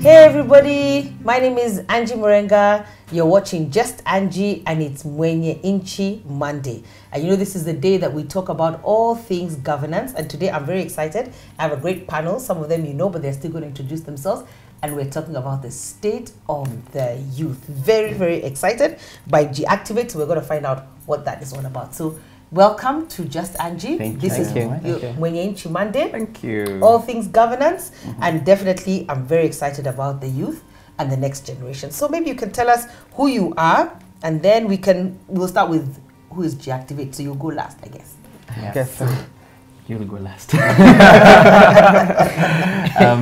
Hey everybody, my name is Angie Murenga. You're watching Just Angie and it's Mwenyenchi Monday. And you know this is the day that we talk about all things governance, and today I'm very excited. I have a great panel. Some of them you know, but they're still going to introduce themselves. And we're talking about the state of the youth. Very, very excited. By JIACTIVATE, we're going to find out what that is all about. So welcome to Just Angie. This is Mwenyenchi Monday. Thank you. All things governance, and definitely I'm very excited about the youth and the next generation. So maybe you can tell us who you are, and then we'll start with who is JIACTIVATE. So you'll go last, I guess. Yes. You'll go last.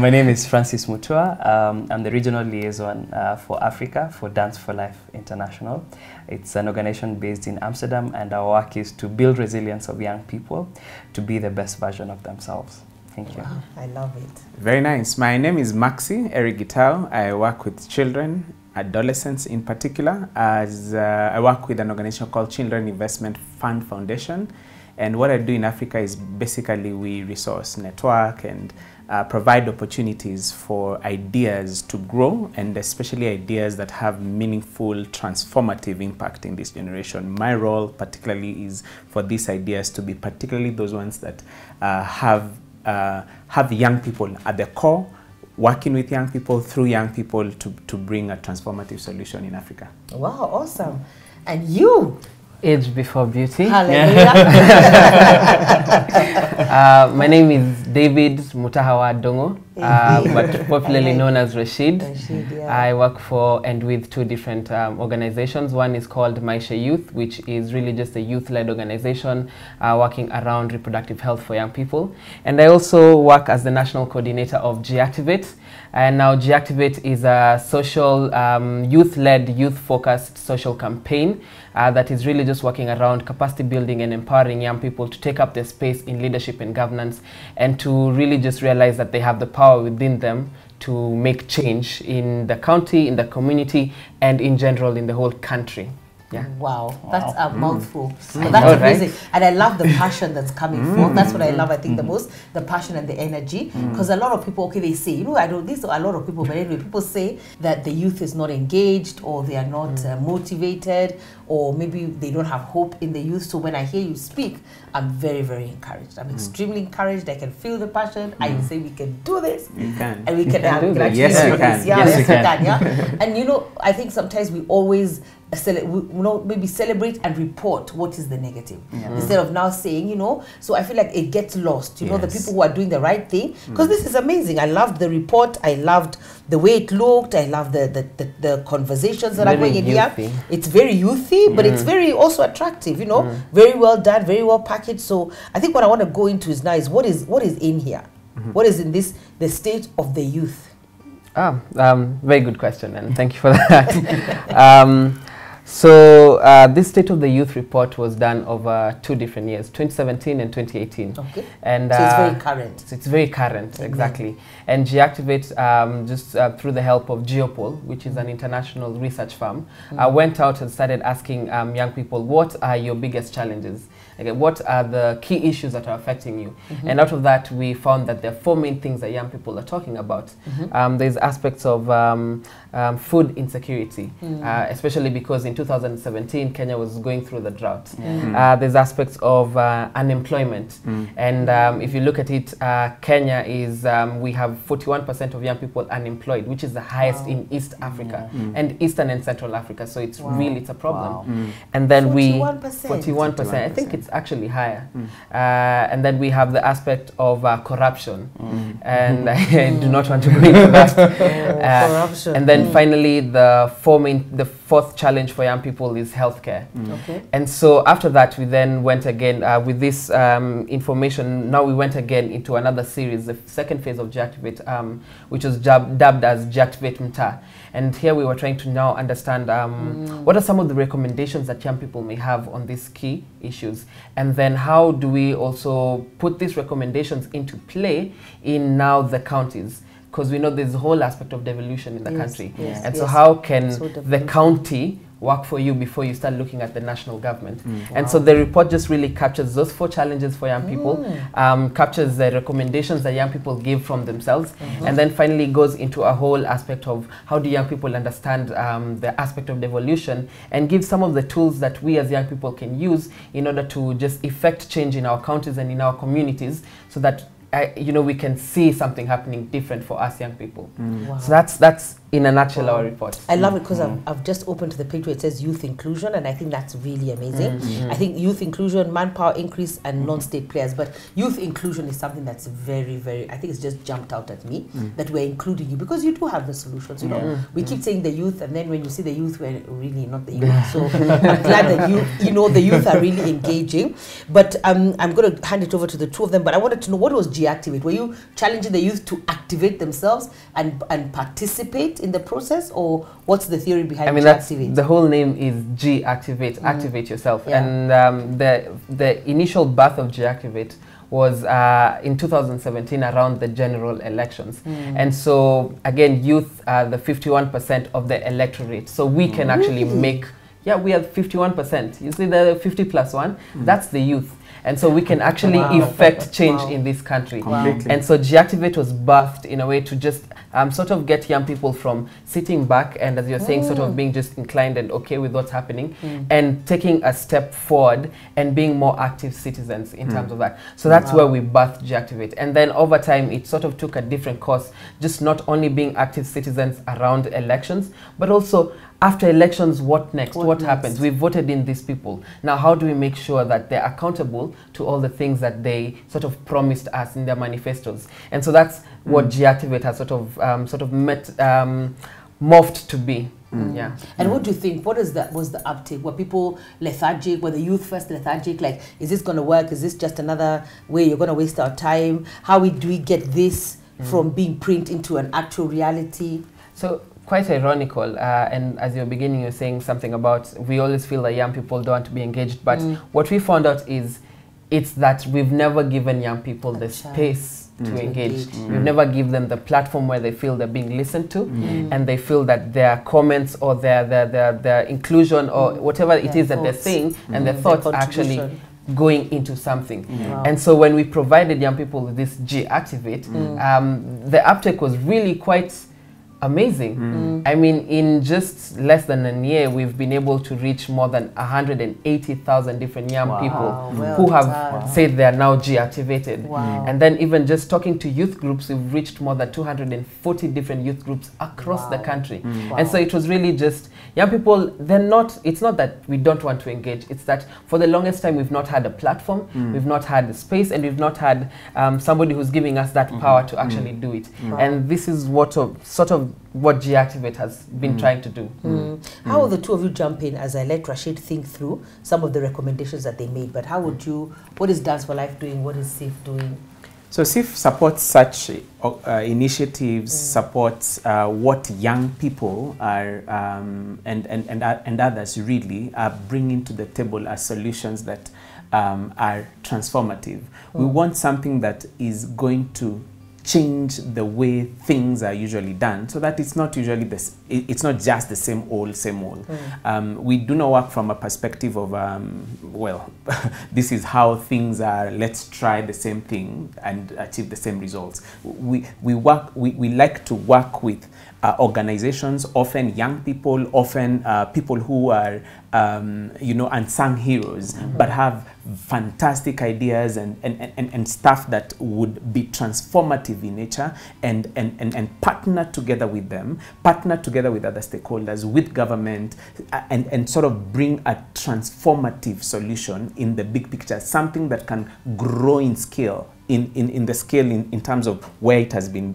My name is Francis Mutua. I'm the regional liaison for Africa for Dance for Life International. It's an organization based in Amsterdam, and our work is to build resilience of young people to be the best version of themselves. Thank you. Wow, I love it. Very nice. My name is Maxi Erigitao. I work with children, adolescents in particular, as I work with an organization called Children Investment Fund Foundation. And what I do in Africa is basically we resource, network, and provide opportunities for ideas to grow, and especially ideas that have meaningful, transformative impact in this generation. My role particularly is for these ideas to be particularly those ones that have young people at the core, working with young people, through young people, to bring a transformative solution in Africa. Wow, awesome. And you? Age before beauty. Hallelujah. My name is David Mutahawa Dongo, but popularly known as Rashid. I work for and with two different organizations. One is called Maisha Youth, which is really just a youth-led organization working around reproductive health for young people. And I also work as the national coordinator of JIACTIVATE. And now JIACTIVATE is a social, youth-led, youth-focused social campaign that is really just working around capacity building and empowering young people to take up their space in leadership and governance, and to really just realize that they have the power within them to make change in the county, in the community, and in general in the whole country. Yeah. Wow, that's a mouthful. So that's amazing. Right? And I love the passion that's coming forth. That's what I love, I think, the most, the passion and the energy. Because a lot of people, okay, they say, you know, I don't, this a lot of people, but anyway, people say that the youth is not engaged, or they are not motivated, or maybe they don't have hope in the youth. So when I hear you speak, I'm very, very encouraged. I'm extremely encouraged. I can feel the passion. I say we can do this. You can. And we can actually yes, do you can. this. Yeah, yes, you can. Yeah. And you know, I think sometimes we always maybe celebrate and report what is the negative instead of now saying, you know, so I feel like it gets lost, you know, the people who are doing the right thing, because this is amazing. I loved the report. I loved the way it looked. I love the conversations that are going in here. It's very youthy, but it's very also attractive, you know, very well done, very well packaged. So I think what I want to go into is now is what is in here? What is in this, the state of the youth? Very good question, and thank you for that. So this State of the Youth report was done over 2 different years, 2017 and 2018. Okay. And so it's very current. So it's very current, exactly. And JIACTIVATE, just through the help of Geopol, which is an international research firm, went out and started asking young people, what are your biggest challenges? Okay, what are the key issues that are affecting you? And out of that, we found that there are 4 main things that young people are talking about. There's aspects of food insecurity, especially because in 2017, Kenya was going through the drought. There's aspects of unemployment. And if you look at it, Kenya is, we have 41% of young people unemployed, which is the highest in East Africa and Eastern and Central Africa. So it's really, it's a problem. And then 41%, I think it's actually higher. And then we have the aspect of corruption. And I do not want to go into that. Corruption. And then finally, the 4th challenge for young people is healthcare. And so after that, we then went again with this information. Now we went again into another series, the 2nd phase of JIACTIVATE, which was dubbed as JIACTIVATE Mta. And here we were trying to now understand what are some of the recommendations that young people may have on these key issues, and then how do we also put these recommendations into play in now the counties, because we know there's a whole aspect of devolution in the country. And so how can the county work for you before you start looking at the national government. And so the report just really captures those 4 challenges for young people, captures the recommendations that young people give from themselves, and then finally goes into a whole aspect of how do young people understand the aspect of devolution, and give some of the tools that we as young people can use in order to just effect change in our counties and in our communities, so that you know, we can see something happening different for us young people. Wow. So that's in a nutshell our report. I love it because I've just opened to the page where it says youth inclusion, and I think that's really amazing. I think youth inclusion, manpower increase, and non-state players. But youth inclusion is something that's very, very, I think it's just jumped out at me that we're including you, because you do have the solutions. You know, we keep saying the youth, and then when you see the youth, we're really not the youth. So I'm glad that you know, the youth are really engaging. But I'm going to hand it over to the 2 of them. But I wanted to know, what was JIACTIVATE? Were you challenging the youth to activate themselves and participate in the process, or what's the theory behind JIACTIVATE? The whole name is JIACTIVATE, activate yourself. And the initial birth of JIACTIVATE was in 2017 around the general elections. And so again, youth are the 51% of the electorate. So we can actually make, we are 51%. You see the 50 plus 1, that's the youth. And so we can actually effect change in this country. And so JIACTIVATE was birthed in a way to just sort of get young people from sitting back and, as you're saying, sort of being just inclined and okay with what's happening, and taking a step forward and being more active citizens in terms of that. So that's where we birthed JIACTIVATE. And then over time, it sort of took a different course, just not only being active citizens around elections, but also after elections, what next? What happens? We voted in these people. Now, how do we make sure that they're accountable to all the things that they sort of promised us in their manifestos? And so that's what JIACTIVATE has sort of morphed to be. Yeah. And what do you think? What is was the uptake? Were people lethargic? Were the youth first lethargic? Like, is this going to work? Is this just another way you're going to waste our time? How do we get this from being print into an actual reality? So, quite ironical, and as you're beginning, you're saying something about, we always feel that young people don't want to be engaged, but what we found out is it's that we've never given young people the space to engage. We've never given them the platform where they feel they're being listened to, and they feel that their comments or their inclusion or whatever it is that they're saying and their thoughts are actually going into something. And so when we provided young people with this JIACTIVATE, the uptake was really quite amazing. I mean, in just less than a year, we've been able to reach more than 180,000 different young people who have said they are now JIACTIVATED. And then even just talking to youth groups, we've reached more than 240 different youth groups across the country. And so it was really just, young people, it's not that we don't want to engage, it's that for the longest time we've not had a platform, we've not had a space, and we've not had somebody who's giving us that power to actually do it. And this is what sort of what JIACTIVATE has been trying to do. How will the 2 of you jump in as I let Rashid think through some of the recommendations that they made? But how would you, what is Dance for Life doing? What is SIF doing? So SIF supports such initiatives, supports what young people are and others really are bringing to the table as solutions that are transformative. We want something that is going to change the way things are usually done, so that it's not usually this, it's not just the same old. We do not work from a perspective of well, this is how things are, let's try the same thing and achieve the same results. We like to work with organizations, often young people, often people who are you know, unsung heroes, but have fantastic ideas and stuff that would be transformative in nature, and partner together with them, partner together with other stakeholders, with government, and sort of bring a transformative solution in the big picture, something that can grow in scale, in the scale in terms of where it has been,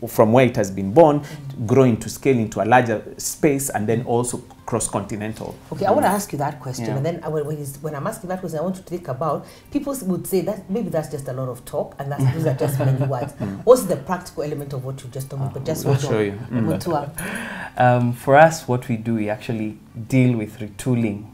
from where it has been born, grow into scale into a larger space, and then also cross-continental. Okay, I want to ask you that question, and then when I'm asking that question, I want you to think about, people would say that maybe that's just a lot of talk, and those are just many words. What's the practical element of what you just told me? But just we'll show you. For us, what we do, we actually deal with retooling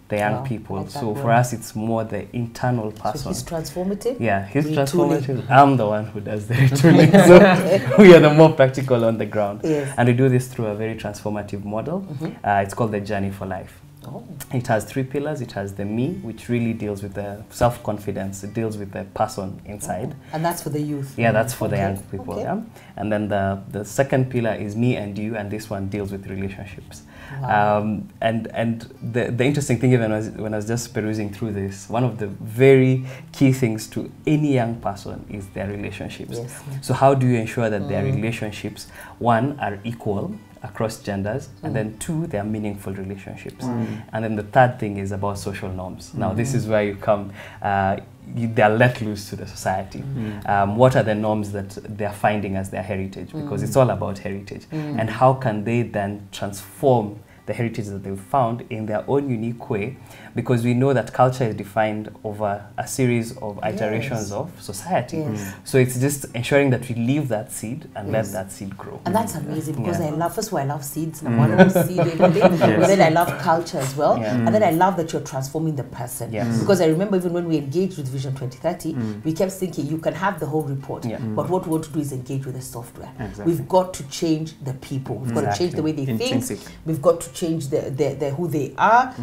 the young people. like So for us, it's more the internal person. So he's transformative? Yeah, he's Retooling. transformative. I'm the one who does the retooling. So we are the more practical on the ground. Yes. And we do this through a very transformative model. It's called the Journey for Life. Oh. It has 3 pillars. It has the me, which really deals with the self-confidence. It deals with the person inside. And that's for the youth? Yeah, that's for the Okay. young people. Okay. Yeah. And then the second pillar is me and you, and this one deals with relationships. Wow. And the interesting thing, even when I was just perusing through this, one of the very key things to any young person is their relationships. Yes. So how do you ensure that their relationships, one, are equal across genders, and then 2, they are meaningful relationships. And then the third thing is about social norms. Now, this is where you come, they are let loose to the society. What are the norms that they are finding as their heritage? Because it's all about heritage. And how can they then transform the heritage that they've found in their own unique way, because we know that culture is defined over a series of iterations of society. So it's just ensuring that we leave that seed and let that seed grow. And that's amazing, because I love, first of all, I love seeds. And I want to seed everything. But then I love culture as well. And then I love that you're transforming the person. Because I remember even when we engaged with Vision 2030, we kept thinking you can have the whole report, but what we want to do is engage with the software. We've got to change the people. We've got to change the way they think. We've got to change the who they are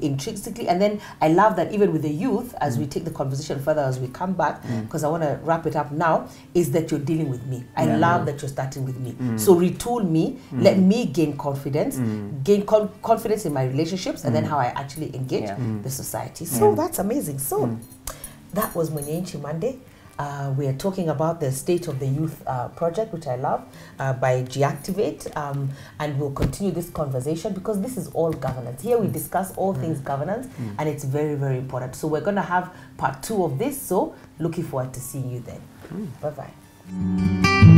intrinsically. And then I love that even with the youth, as we take the conversation further, as we come back, because I want to wrap it up now, is that you're dealing with me. I love that you're starting with me. So retool me, let me gain confidence, gain confidence in my relationships, and then how I actually engage the society. So that's amazing. So that was Mwenyenchi Monday. We are talking about the State of the Youth project, which I love, by JIACTIVATE, and we'll continue this conversation because this is all governance. Here we discuss all things governance, and it's very, very important. So we're going to have part 2 of this, so looking forward to seeing you then. Bye-bye.